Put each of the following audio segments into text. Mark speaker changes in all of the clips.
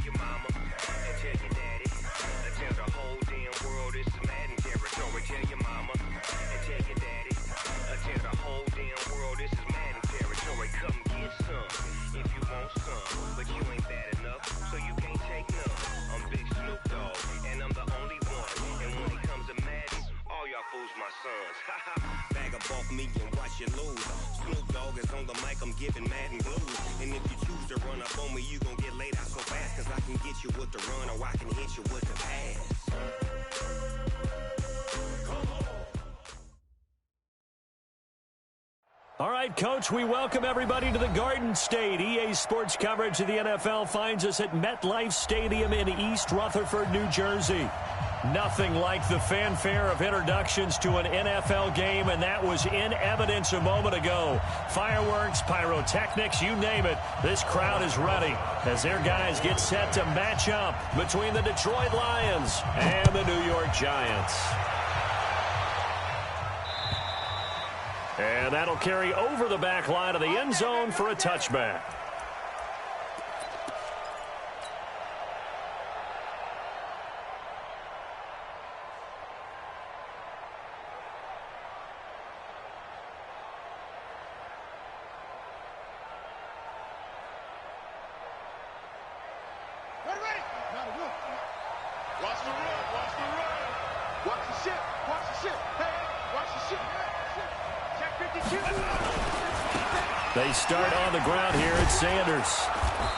Speaker 1: your mama and tell your daddy. Tell the whole damn world this is Madden territory. Tell your mama and tell your daddy. Tell the whole damn world this is Madden territory. Come get some if you want some, but you ain't bad enough, so you can't take none. I'm Big Snoop Dogg, and I'm the only one. And when it comes to Madden, all y'all fools my sons. Bag up off me and watch you lose. Snoop Dogg is on the mic, I'm giving Madden blues. And if you choose to run up on me, you gon' get laid out so fast. Cause I can get you with the run or I can hit you with the pass.
Speaker 2: All right, Coach, we welcome everybody to the Garden State. EA Sports coverage of the NFL finds us at MetLife Stadium in East Rutherford, New Jersey. Nothing like the fanfare of introductions to an NFL game, and that was in evidence a moment ago. Fireworks, pyrotechnics, you name it. This crowd is ready as their guys get set to match up between the Detroit Lions and the New York Giants. And that'll carry over the back line of the end zone for a touchback. They start on the ground here at Sanders.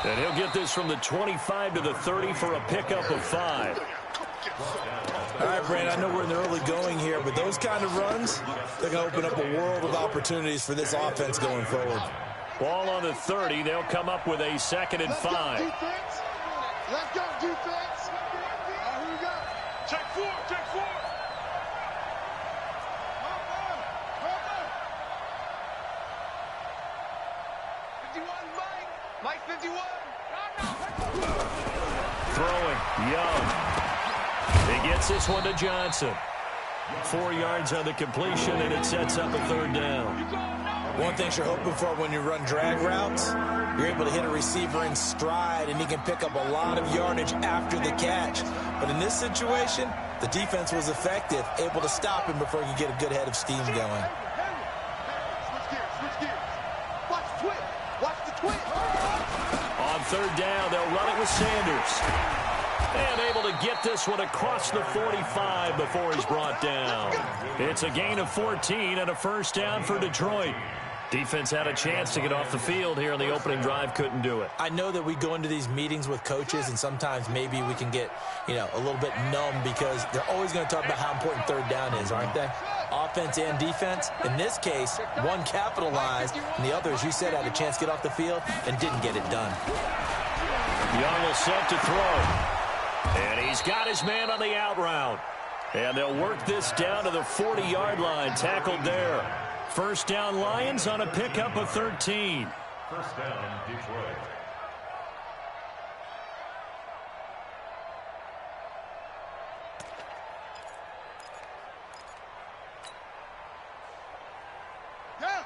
Speaker 2: And he'll get this from the 25 to the 30 for a pickup of 5.
Speaker 3: All right, Brandon, I know we're in the early going here, but those kind of runs, they're going to open up a world of opportunities for this offense going forward.
Speaker 2: Ball on the 30. They'll come up with a 2nd and 5.
Speaker 4: Let's go, defense. Here we go. Check 4, check 4. 51, Mike 51.
Speaker 2: Throwing, Young. He gets this one to Johnson. 4 yards on the completion, and it sets up a 3rd down.
Speaker 3: One thing you're hoping for when you run drag routes, you're able to hit a receiver in stride, and he can pick up a lot of yardage after the catch. But in this situation, the defense was effective, able to stop him before he could get a good head of steam going.
Speaker 4: Switch gears. Watch the twist. Watch the twist.
Speaker 2: On 3rd down, they'll run it with Sanders. And able to get this one across the 45 before he's brought down. It's a gain of 14 and a 1st down for Detroit. Defense had a chance to get off the field here in the opening drive, couldn't do it.
Speaker 3: I know that we go into these meetings with coaches, and sometimes maybe we can get, a little bit numb because they're always going to talk about how important 3rd down is, aren't they? Offense and defense. In this case, one capitalized, and the other, as you said, had a chance to get off the field and didn't get it done.
Speaker 2: Young will set to throw. And he's got his man on the out route. And they'll work this down to the 40-yard line, tackled there. 1st down Lions on a pickup of 13.
Speaker 5: 1st down, Detroit.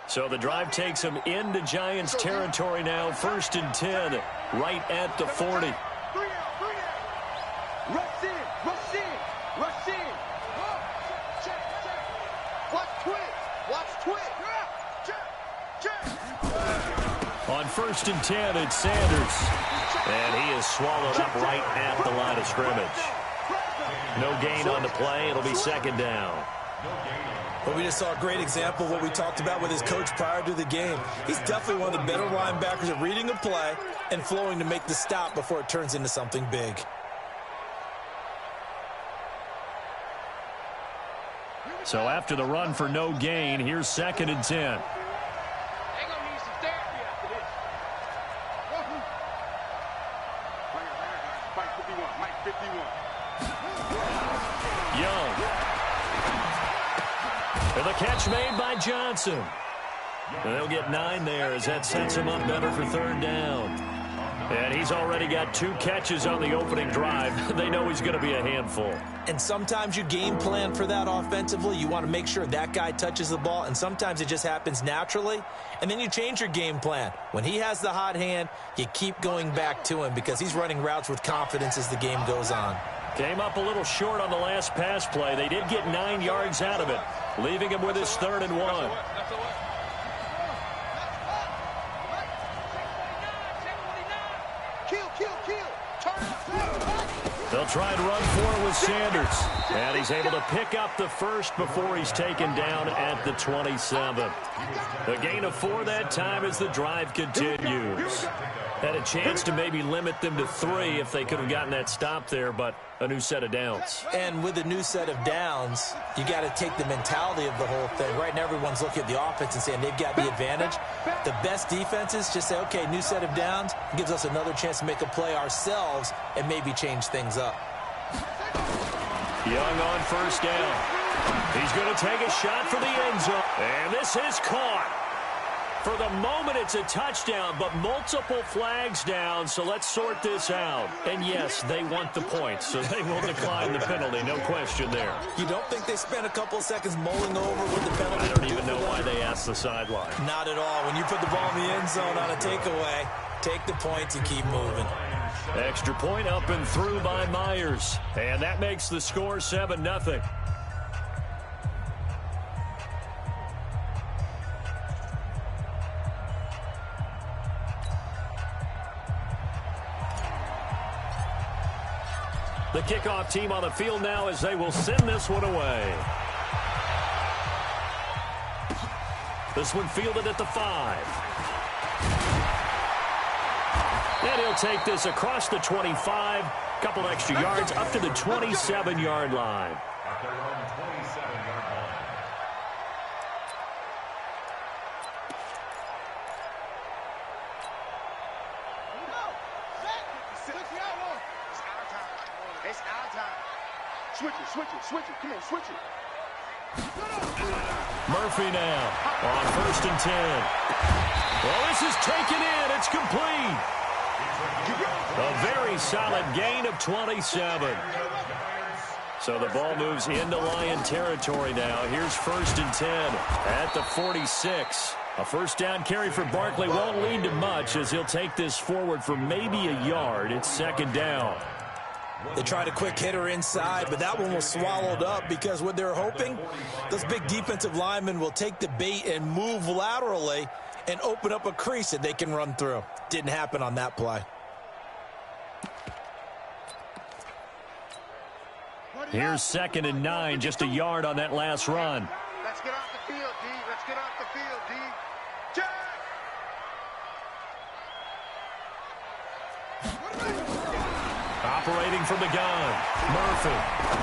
Speaker 2: So the drive takes him into Giants territory now. 1st and 10, right at the 40.
Speaker 4: Rush in. Watch twist. Check.
Speaker 2: On 1st and 10, it's Sanders. And he is swallowed up right at the line of scrimmage. No gain on the play. It'll be 2nd down.
Speaker 3: But we just saw a great example of what we talked about with his coach prior to the game. He's definitely one of the better linebackers at reading a play and flowing to make the stop before it turns into something big.
Speaker 2: So after the run for no gain, here's 2nd and 10. Young. And the catch made by Johnson. And they'll get 9 there as that sets him up better for 3rd down. And he's already got 2 catches on the opening drive. They know he's going to be a handful.
Speaker 3: And sometimes you game plan for that offensively. You want to make sure that guy touches the ball, and sometimes it just happens naturally. And then you change your game plan. When he has the hot hand, you keep going back to him because he's running routes with confidence as the game goes on.
Speaker 2: Came up a little short on the last pass play. They did get 9 yards out of it, leaving him with his 3rd and 1. They'll try and run for it with Sanders. And he's able to pick up the first before he's taken down at the 27. A gain of 4 that time as the drive continues. Had a chance to maybe limit them to 3 if they could have gotten that stop there, but a new set of downs.
Speaker 3: And with a new set of downs, you got to take the mentality of the whole thing. Right now, everyone's looking at the offense and saying they've got the advantage. The best defenses just say, okay, new set of downs. It gives us another chance to make a play ourselves and maybe change things up.
Speaker 2: Young on first down. He's going to take a shot for the end zone. And this is caught. For the moment, it's a touchdown, but multiple flags down, so let's sort this out. And yes, they want the point, so they will decline the penalty, no question there.
Speaker 3: You don't think they spent a couple of seconds mulling over with the penalty?
Speaker 2: I don't even know why they asked the sideline.
Speaker 3: Not at all. When you put the ball in the end zone on a takeaway, take the points and keep moving.
Speaker 2: Extra point up and through by Myers, and that makes the score 7-0. The kickoff team on the field now as they will send this one away. This one fielded at the 5. And he'll take this across the 25. Couple extra yards up to the 27-yard line.
Speaker 5: At their own 27-yard line.
Speaker 4: Switch it. Come on, switch it.
Speaker 2: Murphy now on 1st and 10. Well, this is taken in. It's complete. A very solid gain of 27. So the ball moves into Lion territory now. Here's 1st and 10 at the 46. A first down carry for Barkley won't lead to much as he'll take this forward for maybe a yard. It's 2nd down.
Speaker 3: They tried a quick hitter inside, but that one was swallowed up because what they're hoping, those big defensive linemen will take the bait and move laterally and open up a crease that they can run through. Didn't happen on that play.
Speaker 2: Here's 2nd and 9, just a yard on that last run.
Speaker 4: Let's get off the field, D. Let's get off the field, D. Jack!
Speaker 2: Operating from the gun, Murphy.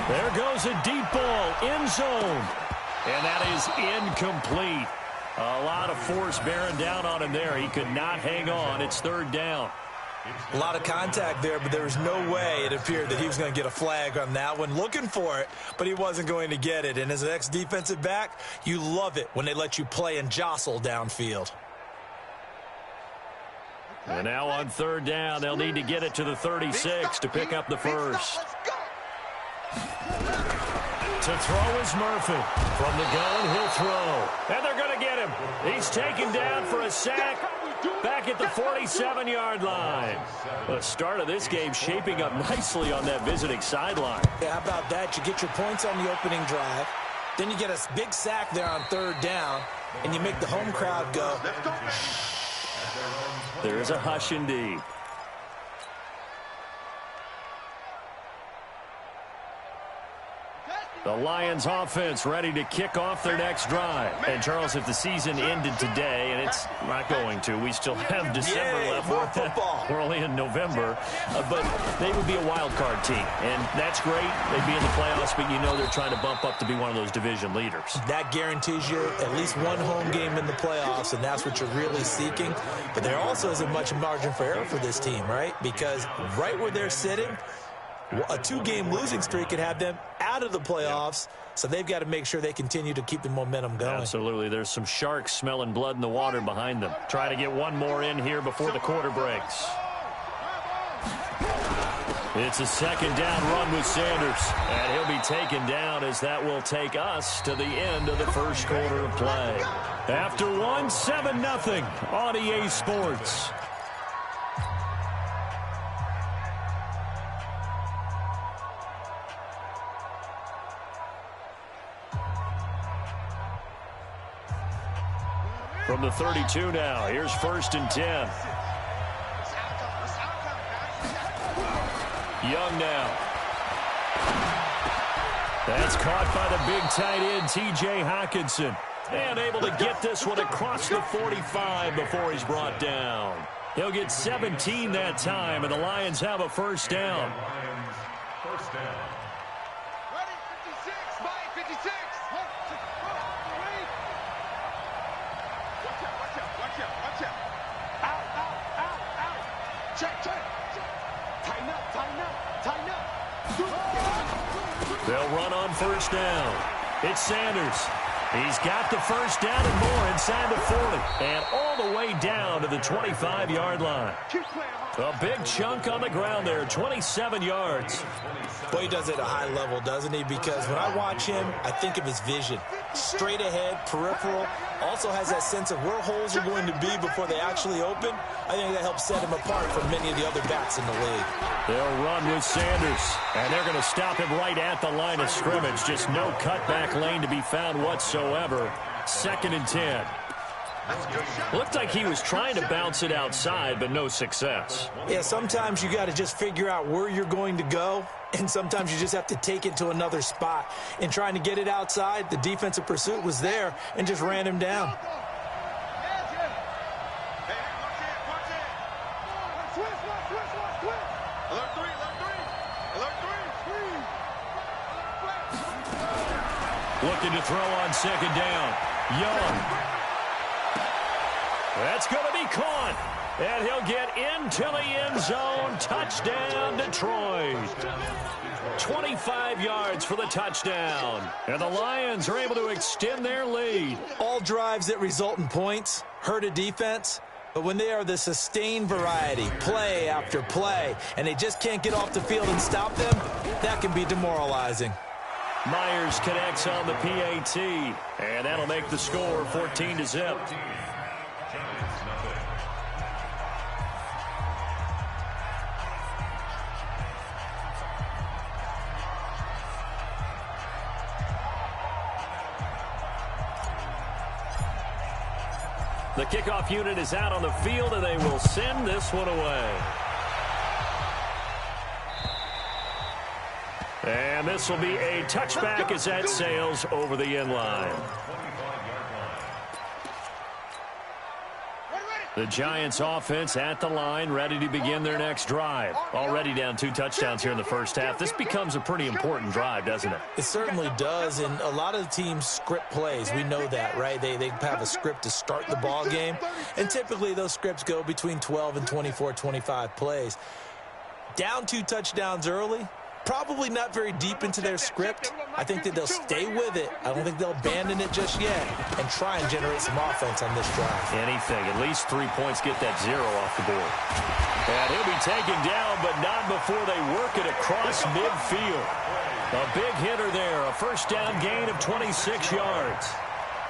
Speaker 2: There goes a deep ball, end zone. And that is incomplete. A lot of force bearing down on him there. He could not hang on. It's 3rd down.
Speaker 3: A lot of contact there, but there was no way it appeared that he was going to get a flag on that one. Looking for it, but he wasn't going to get it. And as an ex-defensive back, you love it when they let you play and jostle downfield.
Speaker 2: And now on 3rd down, they'll need to get it to the 36 to pick up the first. To throw is Murphy. From the gun, he'll throw. And they're going to get him. He's taken down for a sack back at the 47-yard line. The start of this game shaping up nicely on that visiting sideline.
Speaker 3: Yeah, how about that? You get your points on the opening drive. Then you get a big sack there on 3rd down, and you make the home crowd go.
Speaker 2: There is a hush indeed. The Lions offense ready to kick off their next drive. And Charles, if the season ended today, and it's not going to, we still have December left.
Speaker 3: More football.
Speaker 2: We're only in November, but they would be a wild card team, and that's great. They'd be in the playoffs, but you know they're trying to bump up to be one of those division leaders.
Speaker 3: That guarantees you at least one home game in the playoffs, and that's what you're really seeking. But there also isn't much margin for error for this team, right? Because right where they're sitting, a 2-game losing streak could have them out of the playoffs, so they've got to make sure they continue to keep the momentum going.
Speaker 2: Absolutely. There's some sharks smelling blood in the water behind them. Try to get one more in here before the quarter breaks. It's a second down run with Sanders. And he'll be taken down as that will take us to the end of the first quarter of play. After one, 7-0 on EA Sports. From the 32 now, here's 1st and 10. Young now. That's caught by the big tight end, T.J. Hockenson. And able to get this one across the 45 before he's brought down. He'll get 17 that time, and the Lions have a first down.
Speaker 5: First down.
Speaker 4: Ready, 56, Mike, 56. Watch out, watch out, watch out, watch out. Out, out, out, out. Check, check. Tighten up, tighten up, tighten up.
Speaker 2: They'll run on first down. It's Sanders. He's got the first down and more inside the 40. And all the way down to the 25-yard line. A big chunk on the ground there, 27 yards.
Speaker 3: Boy, he does it at a high level, doesn't he? Because when I watch him, I think of his vision. Straight ahead, peripheral. Also has that sense of where holes are going to be before they actually open. I think that helps set him apart from many of the other backs in the league.
Speaker 2: They'll run with Sanders. And they're going to stop him right at the line of scrimmage. Just no cutback lane to be found whatsoever. 2nd and 10. Looked like he was trying to bounce it outside, but no success.
Speaker 3: Yeah, sometimes you got to just figure out where you're going to go, and sometimes you just have to take it to another spot. In trying to get it outside, the defensive pursuit was there and just ran him down.
Speaker 2: Looking to throw on 2nd down. Young. That's going to be caught. And he'll get into the end zone. Touchdown, Detroit. 25 yards for the touchdown. And the Lions are able to extend their lead.
Speaker 3: All drives that result in points hurt a defense. But when they are the sustained variety, play after play, and they just can't get off the field and stop them, that can be demoralizing.
Speaker 2: Myers connects on the PAT. And that'll make the score 14-0. The kickoff unit is out on the field, and they will send this one away. And this will be a touchback as that sails over the end line. The Giants offense at the line, ready to begin their next drive. Already down 2 touchdowns here in the first half. This becomes a pretty important drive, doesn't it?
Speaker 3: It certainly does, and a lot of the teams script plays. We know that, right? They have a script to start the ball game, and typically those scripts go between 12 and 24, 25 plays. Down 2 touchdowns early, probably not very deep into their script. I think that they'll stay with it. I don't think they'll abandon it just yet and try and generate some offense on this drive.
Speaker 2: Anything. At least 3 points, get that 0 off the board. And he'll be taken down, but not before they work it across midfield. A big hitter there. A first down gain of 26 yards.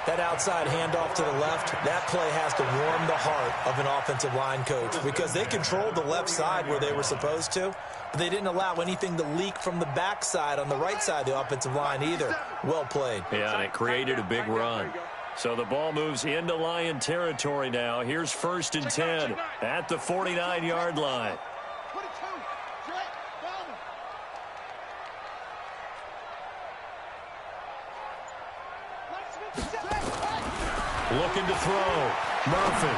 Speaker 3: That outside handoff to the left, that play has to warm the heart of an offensive line coach because they controlled the left side where they were supposed to, but they didn't allow anything to leak from the backside on the right side of the offensive line either. Well played.
Speaker 2: Yeah, and it created a big run. So the ball moves into Lion territory now. Here's 1st and 10 at the 49-yard line. Looking to throw. Murphy.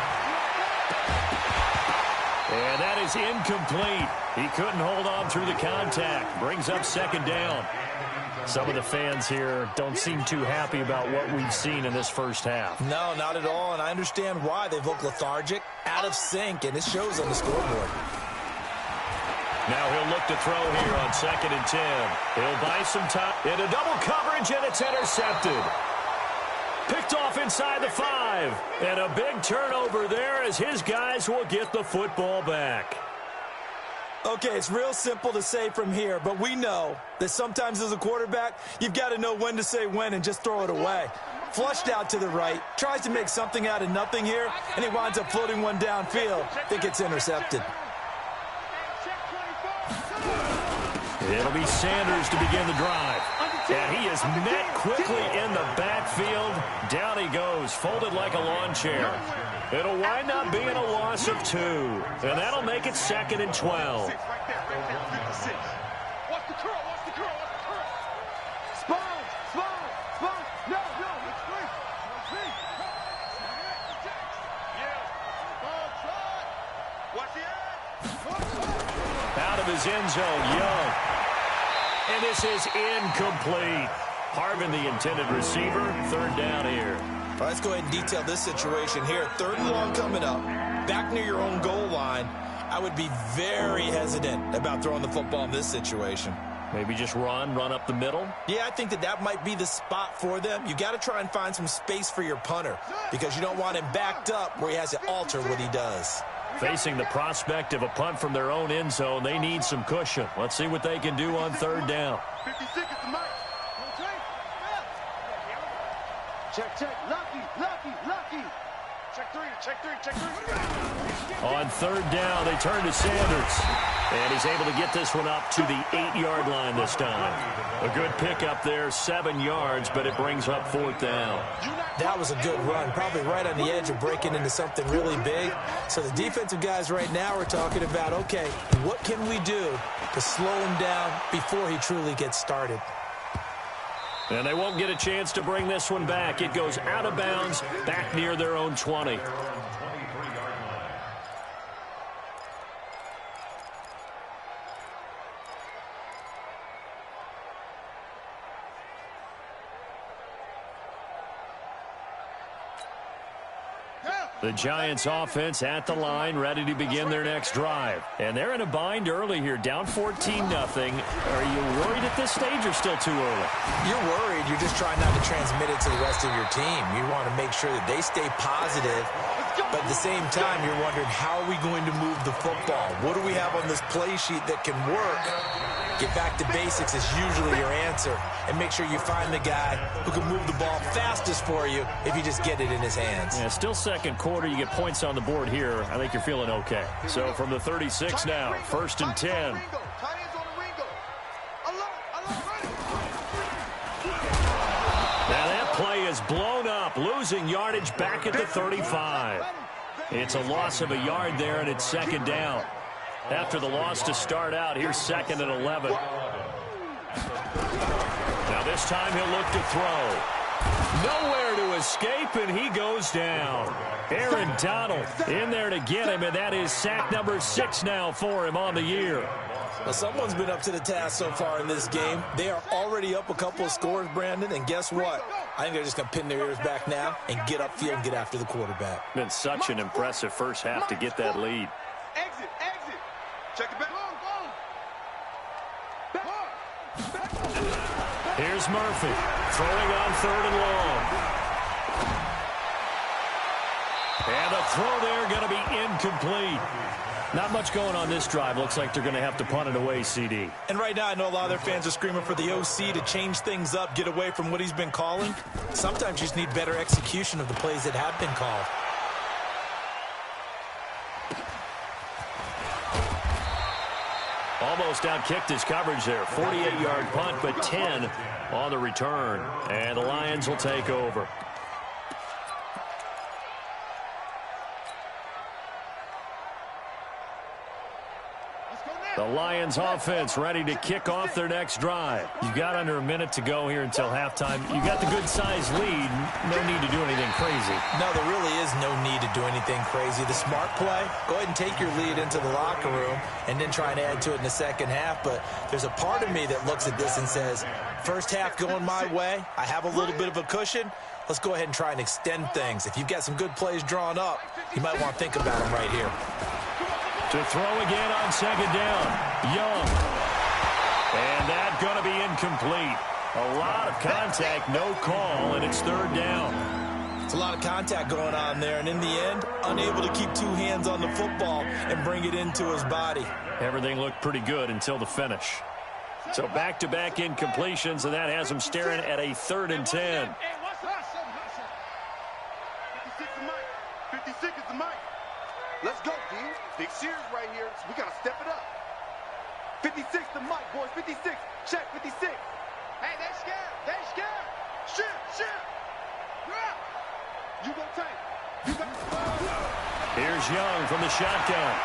Speaker 2: And that is incomplete. He couldn't hold on through the contact. Brings up 2nd down. Some of the fans here don't seem too happy about what we've seen in this first half.
Speaker 3: No, not at all, and I understand why. They've looked lethargic, out of sync, and it shows on the scoreboard.
Speaker 2: Now he'll look to throw here on 2nd and 10. He'll buy some time. Into double coverage, and it's intercepted. Picked off inside the 5. And a big turnover there as his guys will get the football back.
Speaker 3: Okay, it's real simple to say from here, but we know that sometimes as a quarterback, you've got to know when to say when and just throw it away. Flushed out to the right, tries to make something out of nothing here, and he winds up floating one downfield that gets intercepted.
Speaker 2: It'll be Sanders to begin the drive. And he is met quickly in the backfield. Down he goes, folded like a lawn chair. It'll wind up being a loss of 2. And that'll make it 2nd and 12.
Speaker 4: Watch the curl, watch the curl, watch the curl. Spawn, spawn, spawn. No, it's free. It's free. Yeah. Watch the edge.
Speaker 2: Out of his end zone, Young. And this is incomplete. Harvin, the intended receiver, 3rd down here.
Speaker 3: All right, let's go ahead and detail this situation here. 3rd and long coming up, back near your own goal line. I would be very hesitant about throwing the football in this situation.
Speaker 2: Maybe just run up the middle?
Speaker 3: Yeah, I think that might be the spot for them. You got to try and find some space for your punter because you don't want him backed up where he has to alter what he does.
Speaker 2: Facing the prospect of a punt from their own end zone, they need some cushion. Let's see what they can do on 3rd down.
Speaker 4: 56 is the mic. Check. Lucky. Check three.
Speaker 2: On 3rd down, they turn to Sanders. And he's able to get this one up to the 8-yard line this time. A good pickup there, 7 yards, but it brings up 4th down.
Speaker 3: That was a good run, probably right on the edge of breaking into something really big. So the defensive guys right now are talking about, okay, what can we do to slow him down before he truly gets started?
Speaker 2: And they won't get a chance to bring this one back. It goes out of bounds, back near their own 20. The Giants offense at the line, ready to begin their next drive. And they're in a bind early here, down 14-0. Are you worried at this stage or still too early?
Speaker 3: You're worried. You're just trying not to transmit it to the rest of your team. You want to make sure that they stay positive, but at the same time, you're wondering, how are we going to move the football? What do we have on this play sheet that can work? Get back to basics is usually your answer, and make sure you find the guy who can move the ball fastest for you if you just get it in his hands.
Speaker 2: Yeah, still 2nd quarter. You get points on the board here. I think you're feeling okay. So from the 36 now, 1st and 10. Now that play is blown up, losing yardage back at the 35. It's a loss of a yard there, and it's 2nd down. After the loss to start out, here's 2nd and 11. Now this time he'll look to throw. Nowhere to escape, and he goes down. Aaron Donald in there to get him, and that is sack number 6 now for him on the year.
Speaker 3: Well, someone's been up to the task so far in this game. They are already up a couple of scores, Brandon, and guess what? I think they're just going to pin their ears back now and get upfield and get after the quarterback.
Speaker 2: Been such an impressive first half to get that lead.
Speaker 4: Exit. Check it back.
Speaker 2: Here's Murphy throwing on 3rd and long. And the throw there going to be incomplete. Not much going on this drive. Looks like they're going to have to punt it away, CD.
Speaker 3: And right now I know a lot of their fans are screaming for the OC to change things up, get away from what he's been calling. Sometimes you just need better execution of the plays that have been called.
Speaker 2: Almost outkicked his coverage there. 48-yard punt, but 10 on the return. And the Lions will take over. The Lions offense ready to kick off their next drive. You've got under a minute to go here until halftime. You got the good-sized lead. No need to do anything crazy.
Speaker 3: No, there really is no need to do anything crazy. The smart play, go ahead and take your lead into the locker room and then try and add to it in the second half. But there's a part of me that looks at this and says, first half going my way, I have a little bit of a cushion. Let's go ahead and try and extend things. If you've got some good plays drawn up, you might want to think about them right here.
Speaker 2: To throw again on 2nd down. Young. And that's going to be incomplete. A lot of contact, no call, and it's 3rd down.
Speaker 3: It's a lot of contact going on there, and in the end, unable to keep two hands on the football and bring it into his body.
Speaker 2: Everything looked pretty good until the finish. So back-to-back incompletions, and that has him staring at a 3rd and 10.
Speaker 4: 56 is the mic. Let's go, D. Big series right here. So we got to step it up. 56 the mic, boys. 56. Check 56. Hey, they scared. They scared. Shit. You go tank. You go.
Speaker 2: Here's Young from the shotgun.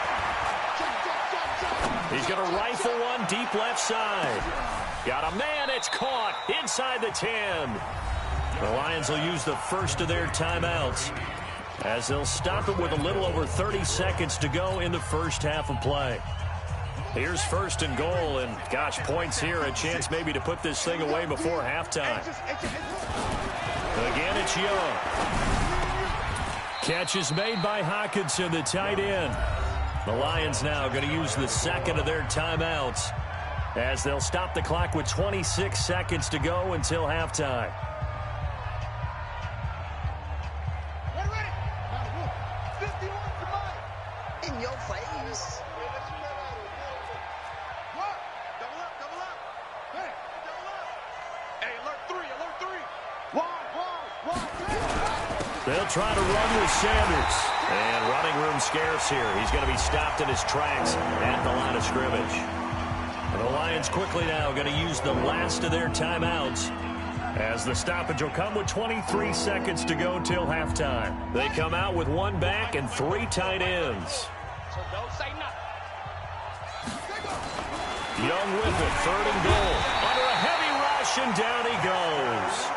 Speaker 2: He's going to rifle one deep left side. Got a man. It's caught inside the 10. The Lions will use the first of their timeouts as they'll stop it with a little over 30 seconds to go in the first half of play. Here's 1st and goal, and gosh, points here, a chance maybe to put this thing away before halftime. Again, it's Young. Catch is made by Hockenson, the tight end. The Lions now going to use the second of their timeouts as they'll stop the clock with 26 seconds to go until halftime.
Speaker 4: In your face. What? Double up. Hey, double up. Hey, alert 3. One.
Speaker 2: They'll try to run with Sanders. And running room scarce here. He's going to be stopped in his tracks at the line of scrimmage. And the Lions quickly now going to use the last of their timeouts as the stoppage will come with 23 seconds to go till halftime. They come out with one back and 3 tight ends.
Speaker 4: So don't say nothing.
Speaker 2: Young with it, 3rd and goal. Under a heavy rush, and down he goes.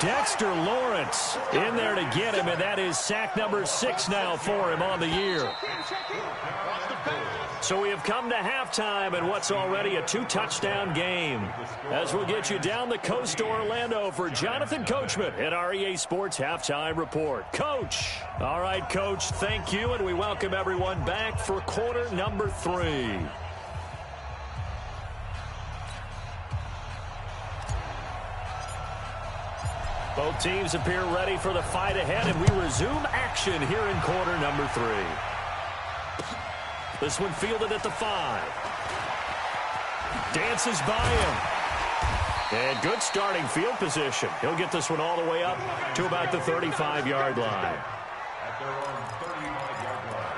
Speaker 2: Dexter Lawrence in there to get him, and that is sack number 6 now for him on the year. So we have come to halftime in what's already a 2-touchdown game. As we'll get you down the coast to Orlando for Jonathan Coachman at our EA Sports Halftime Report. Coach. All right, Coach, thank you, and we welcome everyone back for quarter number 3. Both teams appear ready for the fight ahead, and we resume action here in quarter number 3. This one fielded at the 5. Dances by him. And good starting field position. He'll get this one all the way up to about the 35-yard line.
Speaker 5: At their own 35-yard line.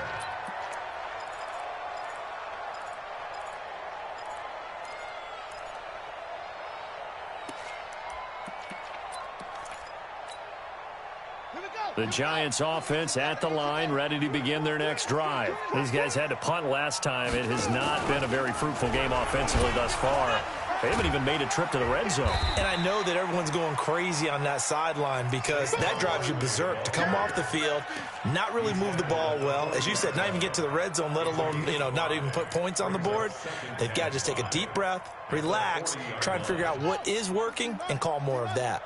Speaker 2: The Giants offense at the line, ready to begin their next drive. These guys had to punt last time. It has not been a very fruitful game offensively thus far. They haven't even made a trip to the red zone.
Speaker 3: And I know that everyone's going crazy on that sideline because that drives you berserk to come off the field, not really move the ball well. As you said, not even get to the red zone, let alone, not even put points on the board. They've got to just take a deep breath, relax, try and figure out what is working, and call more of that.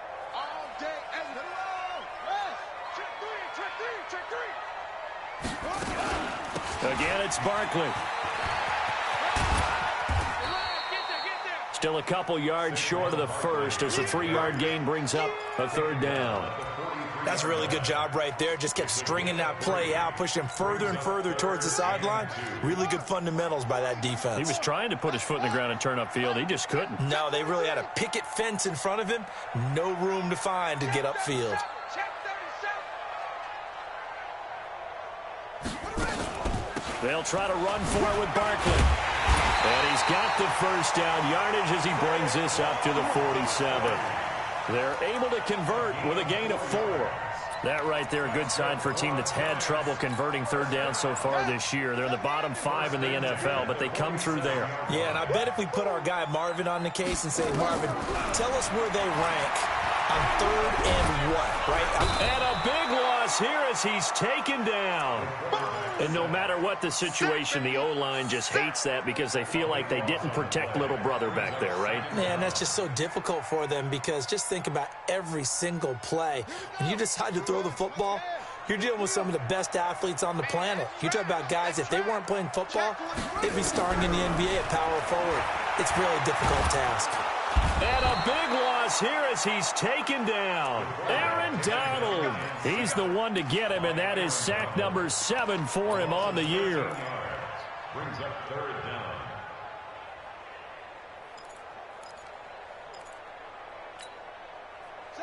Speaker 2: Again, it's Barkley. Still a couple yards short of the first as the 3-yard gain brings up a 3rd down.
Speaker 3: That's a really good job right there. Just kept stringing that play out, pushing him further and further towards the sideline. Really good fundamentals by that defense.
Speaker 2: He was trying to put his foot in the ground and turn upfield. He just couldn't.
Speaker 3: No, they really had a picket fence in front of him. No room to find to get upfield.
Speaker 2: They'll try to run for it with Barkley. And he's got the first down yardage as he brings this up to the 47. They're able to convert with a gain of 4. That right there, a good sign for a team that's had trouble converting 3rd down so far this year. They're in the bottom 5 in the NFL, but they come through there.
Speaker 3: Yeah, and I bet if we put our guy Marvin on the case and say, Marvin, tell us where they rank on 3rd and what, right?
Speaker 2: And a big loss here as he's taken down. And no matter what the situation, the O-line just hates that because they feel like they didn't protect little brother back there, right?
Speaker 3: Man, that's just so difficult for them because just think about every single play. When you decide to throw the football, you're dealing with some of the best athletes on the planet. You talk about guys, if they weren't playing football, they'd be starring in the NBA at power forward. It's really a difficult task.
Speaker 2: And a big loss us here as he's taken down. Aaron Donald. He's the one to get him, and that is sack number 7 for him on the year.
Speaker 5: Brings up third down.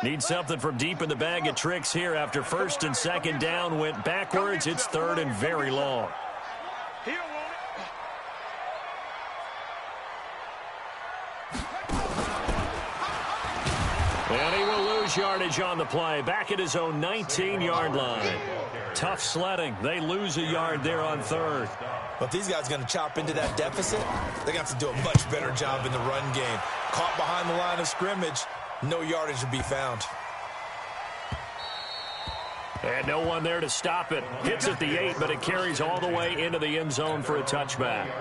Speaker 2: Need something from deep in the bag of tricks here after first and second down went backwards. It's third and very long. And he will lose yardage on the play. Back at his own 19-yard line. Tough sledding. They lose a yard there on third.
Speaker 3: But these guys are going to chop into that deficit. They're going to have to do a much better job in the run game. Caught behind the line of scrimmage. No yardage to be found.
Speaker 2: And no one there to stop it. Hits at the 8, but it carries all the way into the end zone for a touchback.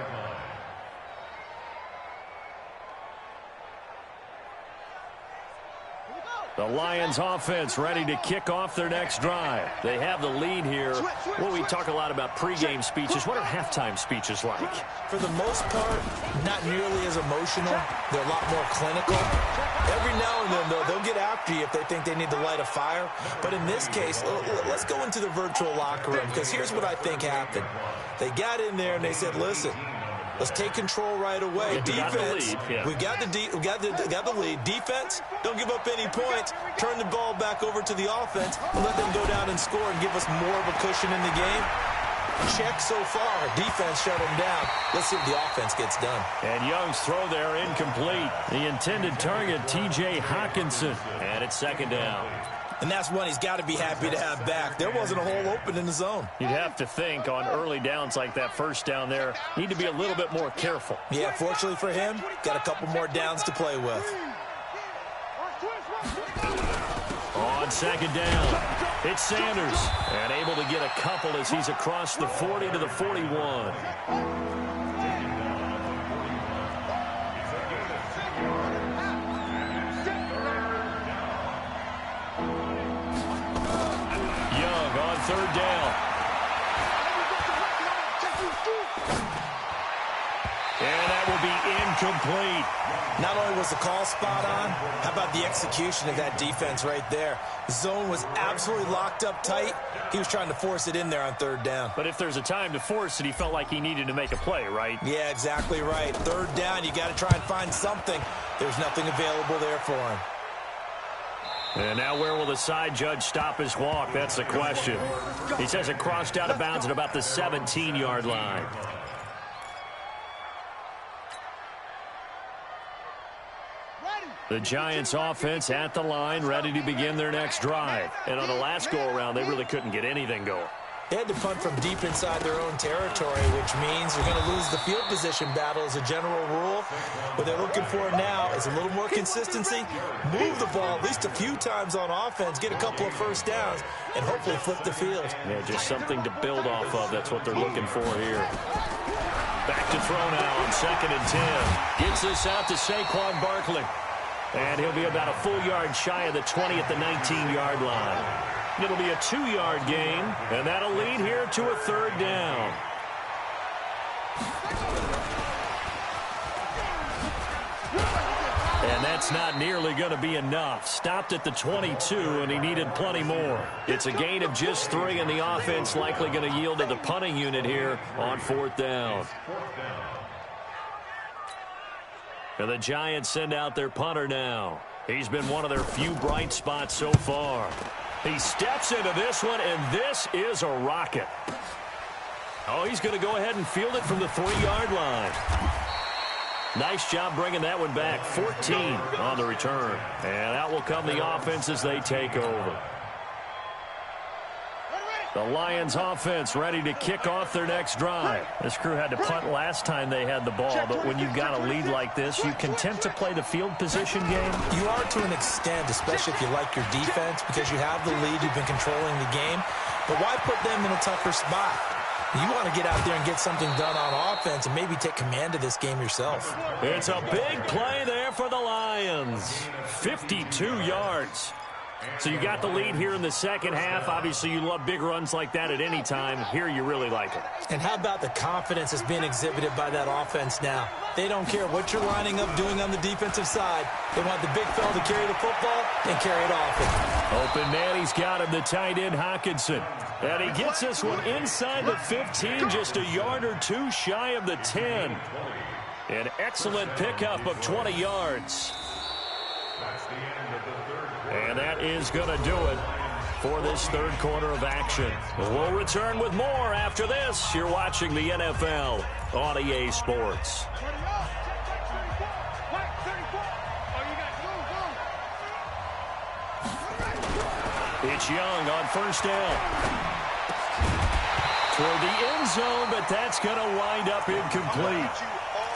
Speaker 2: The Lions offense ready to kick off their next drive. They have the lead here. Well, we talk a lot about pregame speeches. What are halftime speeches like?
Speaker 3: For the most part, not nearly as emotional. They're a lot more clinical. Every now and then, though, they'll get after you if they think they need to light a fire. But in this case, let's go into the virtual locker room, because here's what I think happened. They got in there and they said, listen, let's take control right away. Defense, we got the lead. Defense, don't give up any points. Turn the ball back over to the offense and let them go down and score and give us more of a cushion in the game. Check so far. Defense shut them down. Let's see if the offense gets done.
Speaker 2: And Young's throw there incomplete. The intended target, T.J. Hawkinson. And it's second down.
Speaker 3: And that's one he's got to be happy to have back. There wasn't a hole open in the zone.
Speaker 2: You'd have to think on early downs like that first down there, need to be a little bit more careful.
Speaker 3: Yeah, fortunately for him, got a couple more downs to play with.
Speaker 2: On second down, it's Sanders. And able to get a couple as he's across the 40 to the 41. Third down. And that will be incomplete.
Speaker 3: Not only was the call spot on, how about the execution of that defense right there? The zone was absolutely locked up tight. He was trying to force it in there on third down.
Speaker 2: But if there's a time to force it, he felt like he needed to make a play, right?
Speaker 3: Yeah, exactly right. Third down, you got to try and find something. There's nothing available there for him.
Speaker 2: And now where will the side judge stop his walk? That's the question. He says it crossed out of bounds at about the 17-yard line. The Giants offense at the line, ready to begin their next drive. And on the last go-around, they really couldn't get anything going.
Speaker 3: They had to punt from deep inside their own territory, which means they're going to lose the field position battle as a general rule. What they're looking for now is a little more consistency, move the ball at least a few times on offense, get a couple of first downs, and hopefully flip the field.
Speaker 2: Yeah, just something to build off of. That's what they're looking for here. Back to throw now on 2nd and 10. Gets this out to Saquon Barkley. And he'll be about a full yard shy of the 20 at the 19-yard line. It'll be a 2-yard gain, and that'll lead here to a third down. And that's not nearly going to be enough. Stopped at the 22, and he needed plenty more. It's a gain of just 3, and the offense likely going to yield to the punting unit here on 4th down. And the Giants send out their punter now. He's been one of their few bright spots so far. He steps into this one, and this is a rocket. Oh, he's going to go ahead and field it from the 3-yard line. Nice job bringing that one back. 14 on the return. And out will come the offense as they take over. The Lions offense ready to kick off their next drive. This crew had to punt last time they had the ball, but when you've got a lead like this, you content to play the field position game?
Speaker 3: You are to an extent, especially if you like your defense, because you have the lead, you've been controlling the game. But why put them in a tougher spot? You want to get out there and get something done on offense and maybe take command of this game yourself.
Speaker 2: It's a big play there for the Lions. 52 yards. So you got the lead here in the second half. Obviously, you love big runs like that at any time. Here, you really like it.
Speaker 3: And how about the confidence that's being exhibited by that offense now? They don't care what you're lining up doing on the defensive side. They want the big fella to carry the football and carry it often.
Speaker 2: Open man, he's got him, the tight end, Hockenson. And he gets this one inside the 15, just a yard or two shy of the 10. An excellent pickup of 20 yards. And that is going to do it for this third quarter of action. We'll return with more after this. You're watching the NFL on EA Sports. It's Young on first down. Toward the end zone, but that's going to wind up incomplete.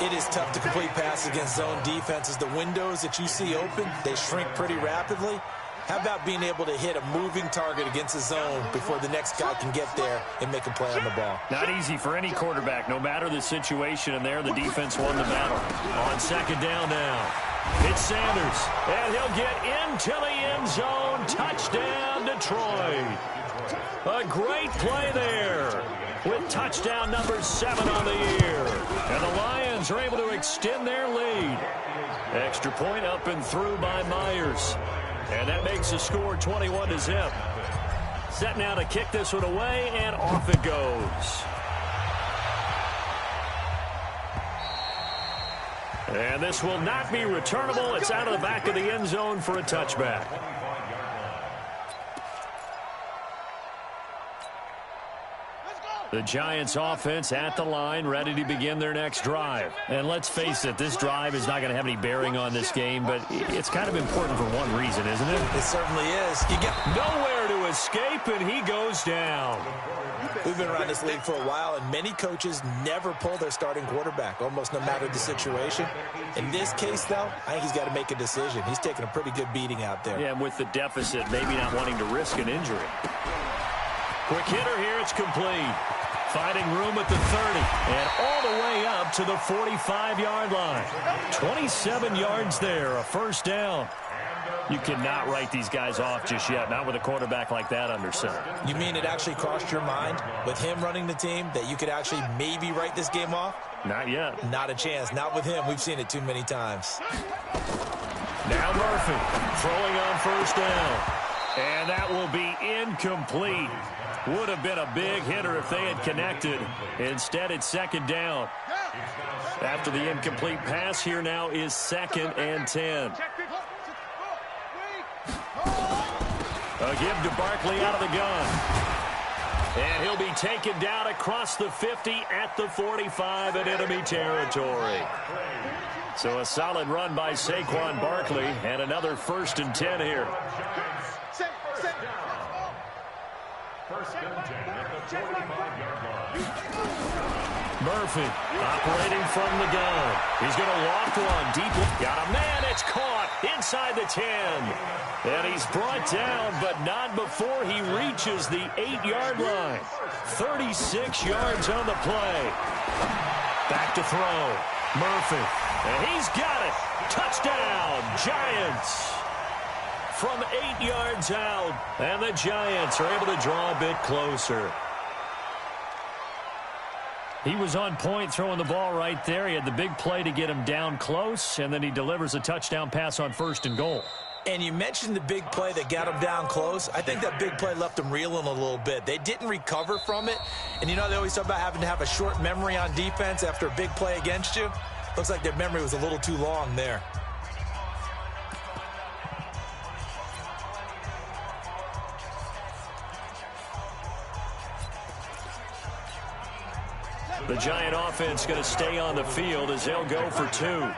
Speaker 3: It is tough to complete passes against zone defenses. The windows that you see open, they shrink pretty rapidly. How about being able to hit a moving target against the zone before the next guy can get there and make a play on the ball?
Speaker 2: Not easy for any quarterback, no matter the situation, and there the defense won the battle. On second down now, it's Sanders, and he'll get into the end zone. Touchdown, Detroit. A great play there with touchdown number 7 on the year. And the Lions are able to extend their lead. Extra point up and through by Myers. And that makes the score 21-0. Set now to kick this one away, and off it goes. And this will not be returnable. It's out of the back of the end zone for a touchback. The Giants offense at the line, ready to begin their next drive. And let's face it, this drive is not going to have any bearing on this game, but it's kind of important for one reason, isn't it?
Speaker 3: It certainly is. You get
Speaker 2: nowhere to escape, and he goes down.
Speaker 3: We've been around this league for a while, and many coaches never pull their starting quarterback, almost no matter the situation. In this case, though, I think he's got to make a decision. He's taking a pretty good beating out there.
Speaker 2: Yeah, and with the deficit, maybe not wanting to risk an injury. Quick hitter here, it's complete. Finding room at the 30 and all the way up to the 45-yard line. 27 yards there, a first down. You cannot write these guys off just yet, not with a quarterback like that under center.
Speaker 3: You mean it actually crossed your mind with him running the team that you could actually maybe write this game off?
Speaker 2: Not yet.
Speaker 3: Not a chance. Not with him. We've seen it too many times.
Speaker 2: Now Murphy throwing on first down. And that will be incomplete. Would have been a big hitter if they had connected. Instead, it's second down. After the incomplete pass, here now is 2nd and 10. A give to Barkley out of the gun. And he'll be taken down across the 50 at the 45 in enemy territory. So a solid run by Saquon Barkley and another 1st and 10 here.
Speaker 5: First and 10 at the 45-yard line.
Speaker 2: Murphy operating from the gun. He's going to loft one deep. Got a man. It's caught inside the 10. And he's brought down, but not before he reaches the 8-yard line. 36 yards on the play. Back to throw. Murphy. And he's got it. Touchdown, Giants. From 8 yards out, and the Giants are able to draw a bit closer. He was on point throwing the ball right there. He had the big play to get him down close, and then he delivers a touchdown pass on 1st and goal.
Speaker 3: And you mentioned the big play that got him down close. I think that big play left him reeling a little bit. They didn't recover from it. And you know they always talk about having to have a short memory on defense after a big play against you. Looks like their memory was a little too long there.
Speaker 2: The Giant offense going to stay on the field as they'll go for 2.
Speaker 4: Slam.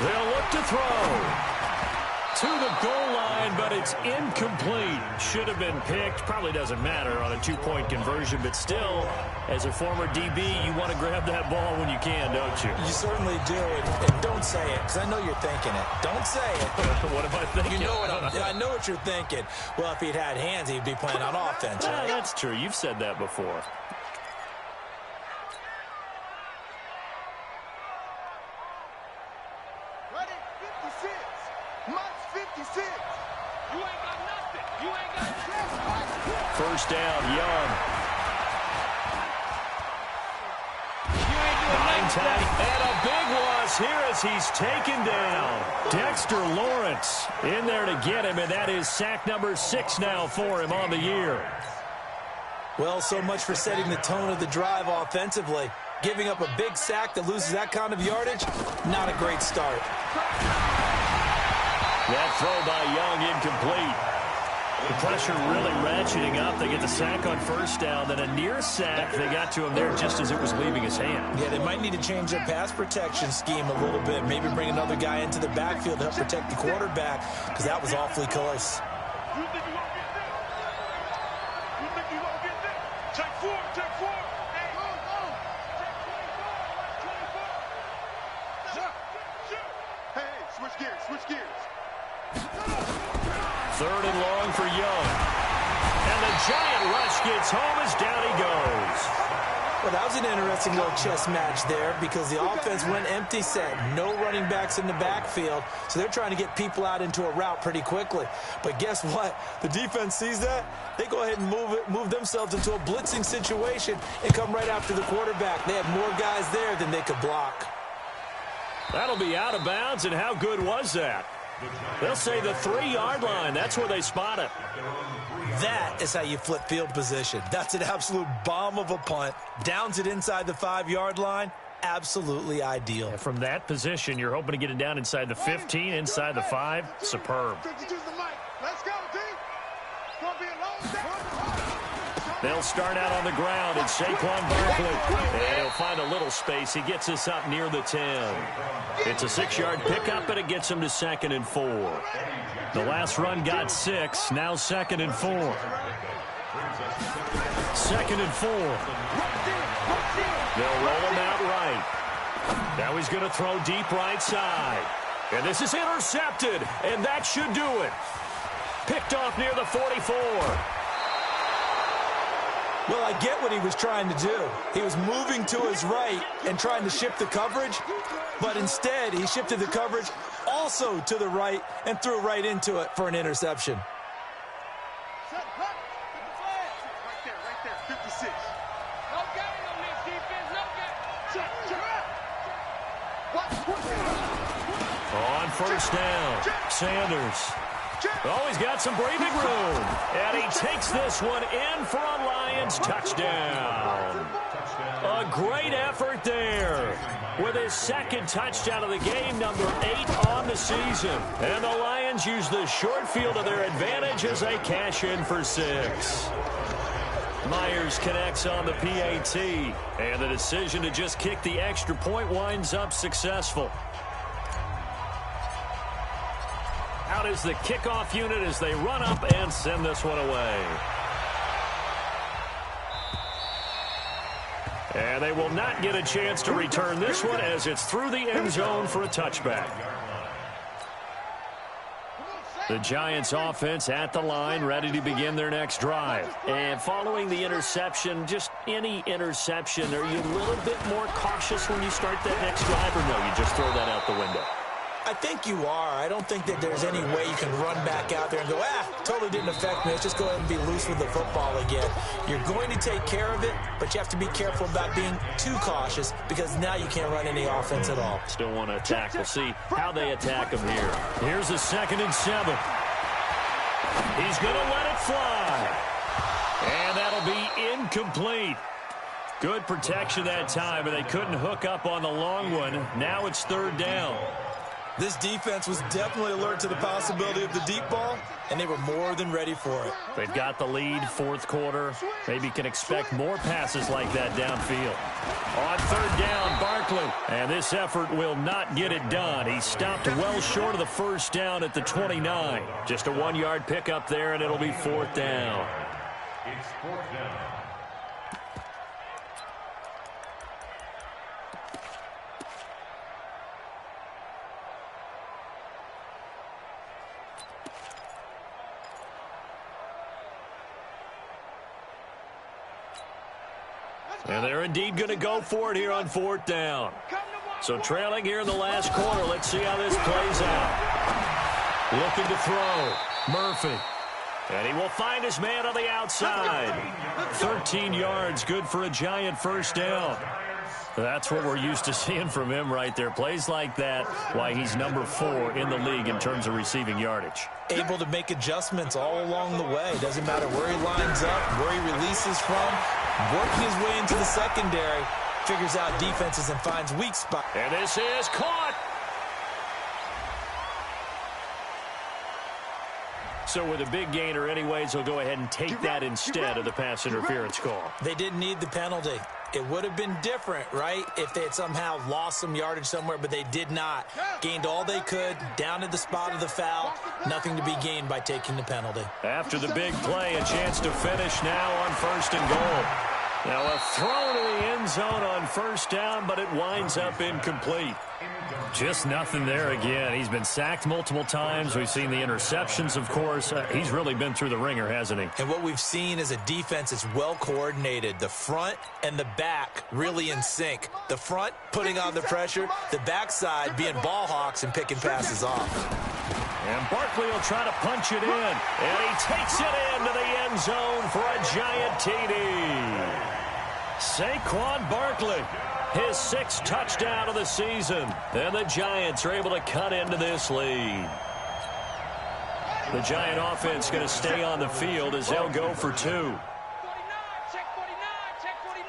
Speaker 2: They'll look to throw to the goal line, but it's incomplete. Should have been picked. Probably doesn't matter on a 2-point conversion, but still, as a former DB, you want to grab that ball when you can, don't you?
Speaker 3: You certainly do, and don't say it, because I know you're thinking it. Don't say it.
Speaker 2: What am I thinking?
Speaker 3: You know I know what you're thinking. Well, if he'd had hands, he'd be playing on offense.
Speaker 2: Well, that's true. You've said that before.
Speaker 4: Ready? 56. Mike's 56. You ain't got nothing. You ain't got nothing.
Speaker 2: First down, Young. And a big loss here as he's taken down. Dexter Lawrence in there to get him, and that is sack number 6 now for him on the year.
Speaker 3: Well, so much for setting the tone of the drive offensively. Giving up a big sack that loses that kind of yardage, not a great start.
Speaker 2: That throw by Young incomplete. The pressure really ratcheting up. They get the sack on first down, then a near sack. They got to him there just as it was leaving his hand.
Speaker 3: Yeah, they might need to change their pass protection scheme a little bit. Maybe bring another guy into the backfield to help protect the quarterback, because that was awfully close.
Speaker 4: You think you gonna get this? You think you gonna get this? Take 4, take 4. Hey, go. Take 24, 24. Hey, switch gears, switch gears.
Speaker 2: Third and long for Young. And the giant rush gets home as down he goes.
Speaker 3: Well, that was an interesting little chess match there because the offense went empty set. No running backs in the backfield, so they're trying to get people out into a route pretty quickly. But guess what? The defense sees that. They go ahead and move themselves into a blitzing situation and come right after the quarterback. They had more guys there than they could block.
Speaker 2: That'll be out of bounds, and how good was that? They'll say the 3-yard line. That's where they spot it.
Speaker 3: That is how you flip field position. That's an absolute bomb of a punt. Downs it inside the 5-yard line. Absolutely ideal.
Speaker 2: From that position, you're hoping to get it down inside the 15, inside the 5. Superb.
Speaker 4: Let's go, D. Gonna be a long day.
Speaker 2: They'll start out on the ground, and Saquon Barkley. And he'll find a little space. He gets us up near the 10. It's a 6-yard pickup, and it gets him to 2nd and 4. The last run got 6. Now 2nd and 4. 2nd and 4. They'll roll him out right. Now he's going to throw deep right side. And this is intercepted, and that should do it. Picked off near the 44.
Speaker 3: Well, I get what he was trying to do. He was moving to his right and trying to shift the coverage, but instead he shifted the coverage also to the right and threw right into it for an interception.
Speaker 4: Right there, 56. No game on this defense, no game.
Speaker 2: On first down, Sanders. Oh, he's got some breathing room. And he takes this one in for a Lions touchdown. A great effort there with his 2nd touchdown of the game, number 8 on the season. And the Lions use the short field to their advantage as they cash in for 6. Myers connects on the PAT, and the decision to just kick the extra point winds up successful. Out is the kickoff unit as they run up and send this one away. And they will not get a chance to return this one as it's through the end zone for a touchback. The Giants offense at the line, ready to begin their next drive. And following the interception, just any interception, are you a little bit more cautious when you start that next drive, or no, you just throw that out the window?
Speaker 3: I think you are. I don't think that there's any way you can run back out there and go, totally didn't affect me. Let's just go ahead and be loose with the football again. You're going to take care of it, but you have to be careful about being too cautious because now you can't run any offense at all.
Speaker 2: Still want to attack. We'll see how they attack him here. Here's a 2nd and 7. He's going to let it fly. And that'll be incomplete. Good protection that time, but they couldn't hook up on the long one. Now it's 3rd down.
Speaker 3: This defense was definitely alert to the possibility of the deep ball, and they were more than ready for it.
Speaker 2: They've got the lead, 4th quarter. Maybe can expect more passes like that downfield. On 3rd down, Barkley. And this effort will not get it done. He stopped well short of the 1st down at the 29. Just a 1-yard pickup there, and it'll be 4th down.
Speaker 5: It's 4th down.
Speaker 2: And they're indeed going to go for it here on 4th down.
Speaker 4: Come to
Speaker 2: So trailing here in the last quarter. Let's see how this plays out. Looking to throw. Murphy. And he will find his man on the outside. 13 yards, good for a Giant first down. That's what we're used to seeing from him right there. Plays like that, why he's number 4 in the league in terms of receiving yardage.
Speaker 3: Able to make adjustments all along the way. Doesn't matter where he lines up, where he releases from. Working his way into the secondary. Figures out defenses and finds weak spots.
Speaker 2: And this is caught. So with a big gainer anyways, he'll go ahead and take that instead of the pass interference call.
Speaker 3: They didn't need the penalty. It would have been different, right, if they had somehow lost some yardage somewhere, but they did not. Gained all they could, down at the spot of the foul. Nothing to be gained by taking the penalty.
Speaker 2: After the big play, a chance to finish now on 1st and goal. Now a throw to the end zone on 1st down, but it winds up incomplete. Just nothing there again. He's been sacked multiple times. We've seen the interceptions, of course. He's really been through the ringer, hasn't he?
Speaker 3: And what we've seen is a defense that's well coordinated. The front and the back really in sync. The front putting on the pressure, the backside being ball hawks and picking passes off.
Speaker 2: And Barkley will try to punch it in. And he takes it into the end zone for a Giant TD. Saquon Barkley, his 6th touchdown of the season. And the Giants are able to cut into this lead. The Giant offense going to stay on the field as they'll go for 2.
Speaker 4: 49, check 49, check 49.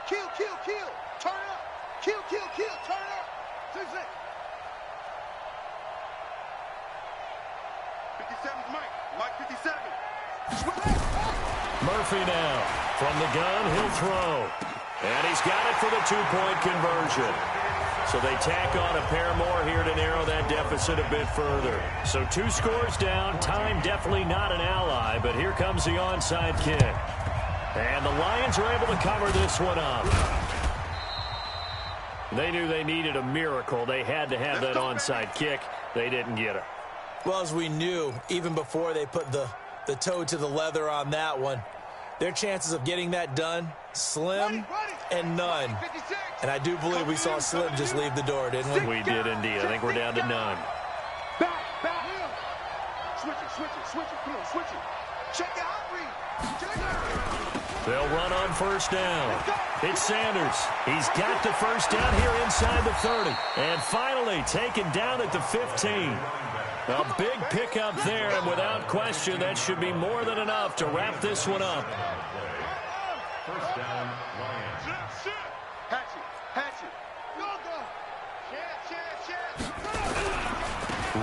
Speaker 4: Kill, kill, kill. Turn up. Kill, kill, kill. Turn up. 57's Mike. Mike 57.
Speaker 2: Murphy now. From the gun, he'll throw. And he's got it for the 2-point conversion. So they tack on a pair more here to narrow that deficit a bit further. So 2 scores down. Time definitely not an ally, but here comes the onside kick. And the Lions are able to cover this one up. They knew they needed a miracle. They had to have that onside kick. They didn't get it.
Speaker 3: Well, as we knew, even before they put the toe to the leather on that one, their chances of getting that done, slim and none. And I do believe we saw Slim just leave the door, didn't we?
Speaker 2: We did indeed. I think we're down to none.
Speaker 4: Back. Switch it. Come on, switch it. Check it out, Reed.
Speaker 2: They'll run on 1st down. It's Sanders. He's got the 1st down here inside the 30. And finally taken down at the 15. A big pickup there, and without question, that should be more than enough to wrap this one up.
Speaker 5: 1st down, Lions.
Speaker 4: Hatchet. Go.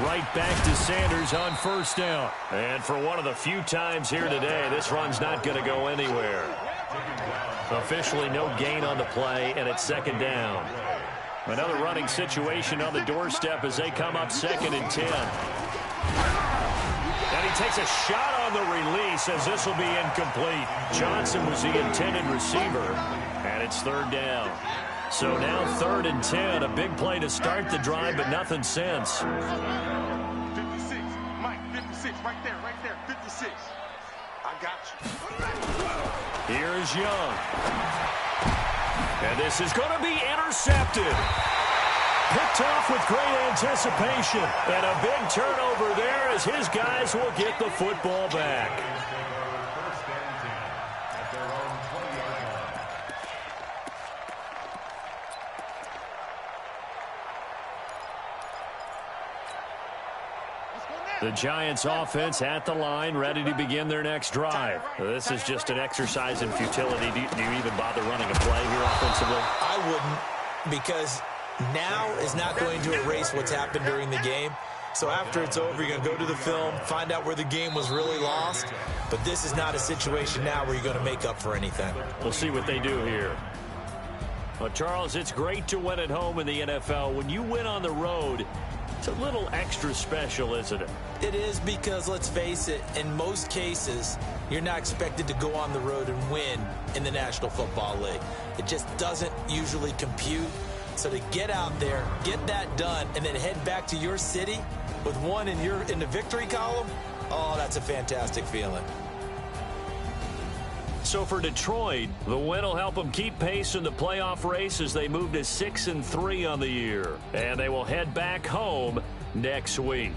Speaker 2: Right back to Sanders on 1st down. And for one of the few times here today, this run's not going to go anywhere. Officially no gain on the play, and it's 2nd down. Another running situation on the doorstep as they come up 2nd and 10. And he takes a shot on the release as this will be incomplete. Johnson was the intended receiver, and it's 3rd down. So now 3rd and 10, a big play to start the drive, but nothing since.
Speaker 4: 56, Mike, 56, right there, 56. I got you.
Speaker 2: Here's Young. And this is going to be intercepted. Picked off with great anticipation. And a big turnover there as his guys will get the football back. The Giants offense at the line, ready to begin their next drive. This is just an exercise in futility. Do you even bother running a play here offensively?
Speaker 3: I wouldn't, because now is not going to erase what's happened during the game. So after it's over, you're going to go to the film, find out where the game was really lost. But this is not a situation now where you're going to make up for anything.
Speaker 2: We'll see what they do here. Well, Charles, it's great to win at home in the NFL. When you win on the road, it's a little extra special, isn't it?
Speaker 3: It is, because, let's face it, in most cases, you're not expected to go on the road and win in the National Football League. It just doesn't usually compute. So to get out there, get that done, and then head back to your city with one in the victory column, oh, that's a fantastic feeling.
Speaker 2: So for Detroit, the win will help them keep pace in the playoff race as they move to 6-3 on the year. And they will head back home next week.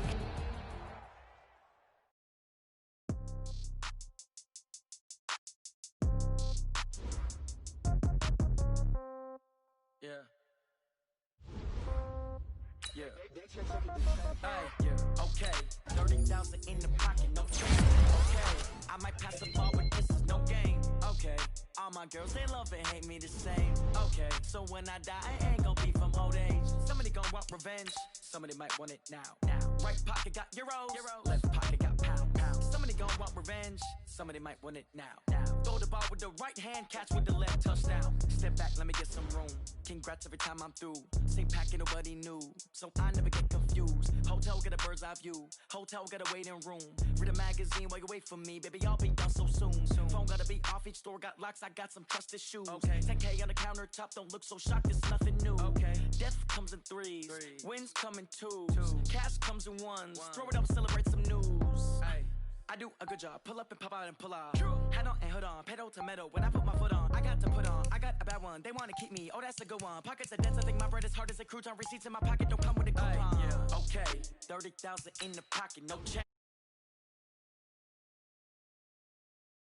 Speaker 6: Okay, 30,000 in the pocket, no change. Okay, I might pass the ball, but this is no game. Okay, all my girls, they love and hate me the same. Okay, so when I die, I ain't gon' be from old age. Somebody gon' want revenge, somebody might want it now. Right pocket got euros, left pocket got pound. Somebody gon' want revenge, somebody might want it now. Throw the ball with the right hand, catch with the left, touchdown. Step back, let me get some room. Congrats every time I'm through. Same packet, nobody knew, so I never get confused. Hotel get a bird's eye view. Hotel got a waiting room. Read a magazine while you wait for me, baby. I'll be done so soon. Phone gotta be off. Each store got locks. I got some trusted shoes. Okay. 10K on the countertop. Don't look so shocked. It's nothing new. Okay. Death comes in threes. Wins come in twos. Cash comes in ones. Throw it up, celebrate some news. Ay. I do a good job. Pull up and pop out and pull out. Head on and hood on. Pedal to metal. When I put my foot on, I got to put on. I got a bad one. They want to keep me. Oh, that's a good one. Pockets are dense. I think my bread is hard as a crouton. Receipts in my pocket don't come with a coupon. Okay. 30,000 in the pocket. No check.